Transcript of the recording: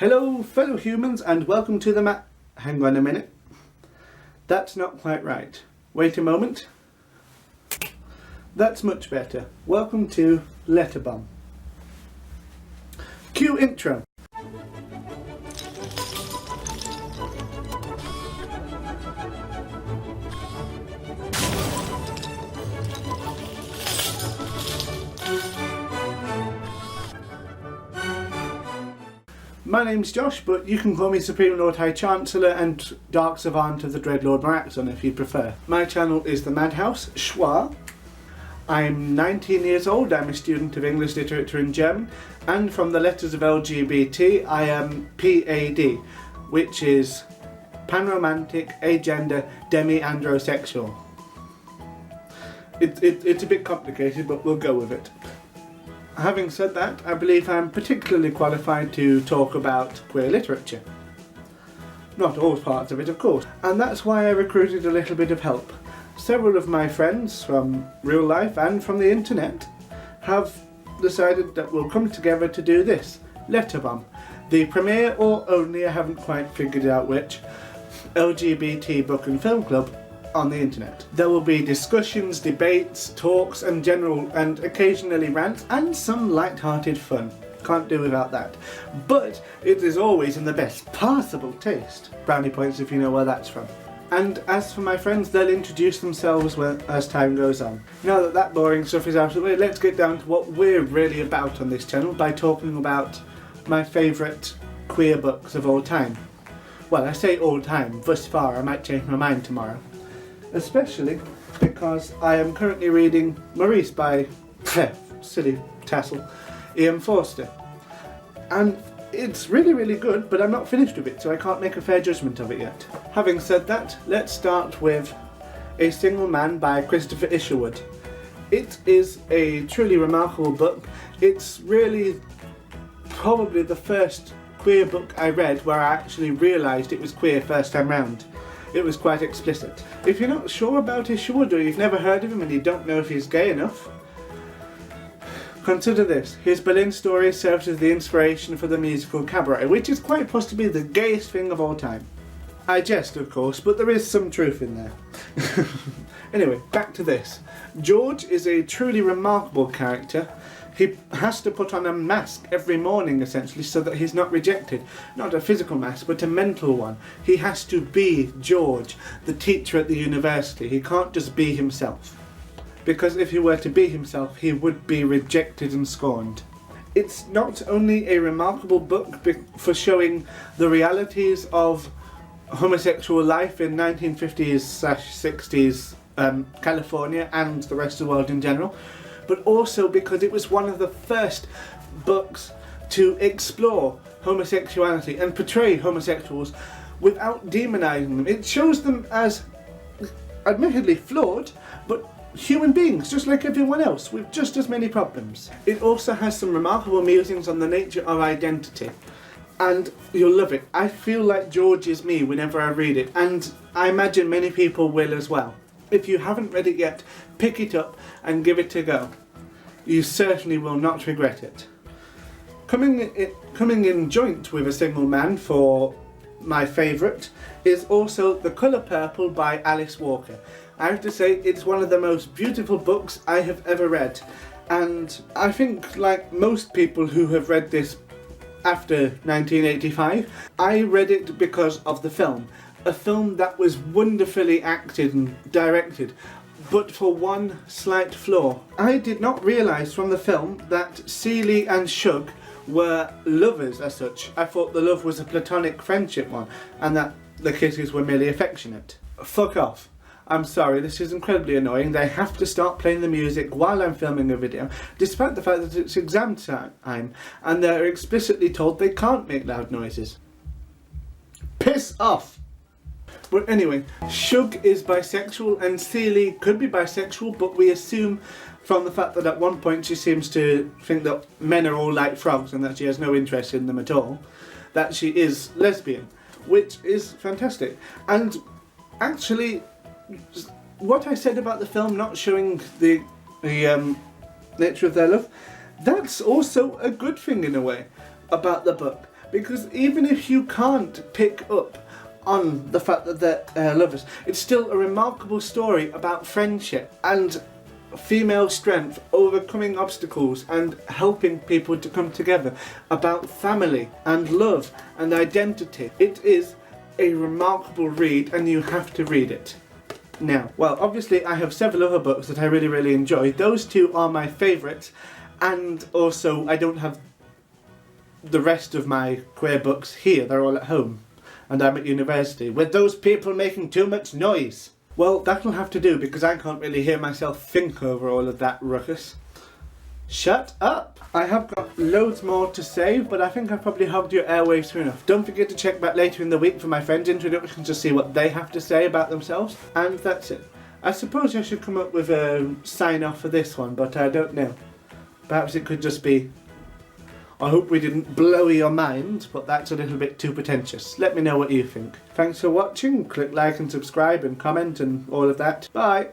Hello fellow humans and welcome to the Hang on a minute. That's not quite right. Wait a moment. That's much better. Welcome to Letterbomb. Cue intro. My name's Josh, but you can call me Supreme Lord High Chancellor and Dark Savant of the Dreadlord Maraxon if you prefer. My channel is the Madhouse, Schwa. I'm 19 years old, I'm a student of English Literature and German, and from the letters of LGBT, I am PAD, which is Panromantic, Agender, Demi-Androsexual. It's a bit complicated, but we'll go with it. Having said that, I believe I'm particularly qualified to talk about queer literature. Not all parts of it, of course, and that's why I recruited a little bit of help. Several of my friends from real life and from the internet have decided that we'll come together to do this, Letterbomb, the premiere or only, I haven't quite figured out which, LGBT book and film club on the internet. There will be discussions, debates, talks and occasionally rants and some light-hearted fun. Can't do without that. But it is always in the best possible taste. Brownie points if you know where that's from. And as for my friends, they'll introduce themselves as time goes on. Now that that boring stuff is out of the way, let's get down to what we're really about on this channel by talking about my favourite queer books of all time. Well, I say all time, thus far, I might change my mind tomorrow. Especially because I am currently reading Maurice by, silly tassel, Ian Forster. And it's really, really good, but I'm not finished with it, so I can't make a fair judgment of it yet. Having said that, let's start with A Single Man by Christopher Isherwood. It is a truly remarkable book. It's really probably the first queer book I read where I actually realised it was queer first time round. It was quite explicit. If you're not sure about Isherwood or you've never heard of him and you don't know if he's gay enough, consider this. His Berlin story serves as the inspiration for the musical Cabaret, which is quite possibly the gayest thing of all time. I jest, of course, but there is some truth in there. Anyway, back to this. George is a truly remarkable character. He has to put on a mask every morning, essentially, so that he's not rejected. Not a physical mask, but a mental one. He has to be George, the teacher at the university. He can't just be himself. Because if he were to be himself, he would be rejected and scorned. It's not only a remarkable book for showing the realities of homosexual life in 1950s/60s California and the rest of the world in general, but also because it was one of the first books to explore homosexuality and portray homosexuals without demonising them. It shows them as admittedly flawed, but human beings, just like everyone else, with just as many problems. It also has some remarkable musings on the nature of identity, and you'll love it. I feel like George is me whenever I read it, and I imagine many people will as well. If you haven't read it yet, pick it up and give it a go. You certainly will not regret it. Coming in joint with A Single Man for my favourite is also The Colour Purple by Alice Walker. I have to say it's one of the most beautiful books I have ever read, and I think like most people who have read this after 1985, I read it because of the film. A film that was wonderfully acted and directed, but for one slight flaw. I did not realise from the film that Celie and Shug were lovers as such. I thought the love was a platonic friendship one, and that the kisses were merely affectionate. Fuck off. I'm sorry, this is incredibly annoying. They have to start playing the music while I'm filming a video, despite the fact that it's exam time, and they're explicitly told they can't make loud noises. Piss off! But anyway, Shug is bisexual and Celie could be bisexual, but we assume from the fact that at one point she seems to think that men are all like frogs and that she has no interest in them at all, that she is lesbian, which is fantastic. And actually, what I said about the film not showing the nature of their love, that's also a good thing in a way about the book. because even if you can't pick up on the fact that they're lovers, it's still a remarkable story about friendship and female strength, overcoming obstacles and helping people to come together, about family and love and identity. It is a remarkable read and you have to read it. Now, well, obviously I have several other books that I really enjoy. Those two are my favourites, and also I don't have the rest of my queer books here. They're all at home and I'm at university with those people making too much noise. Well, that'll have to do because I can't really hear myself think over all of that ruckus. Shut up! I have got loads more to say, but I think I've probably hogged your airwaves through enough. Don't forget to check back later in the week for my friends' introductions to see what they have to say about themselves. And that's it. I suppose I should come up with a sign-off for this one, but I don't know. Perhaps it could just be, I hope we didn't blow your mind, but that's a little bit too pretentious. Let me know what you think. Thanks for watching. Click like and subscribe and comment and all of that. Bye!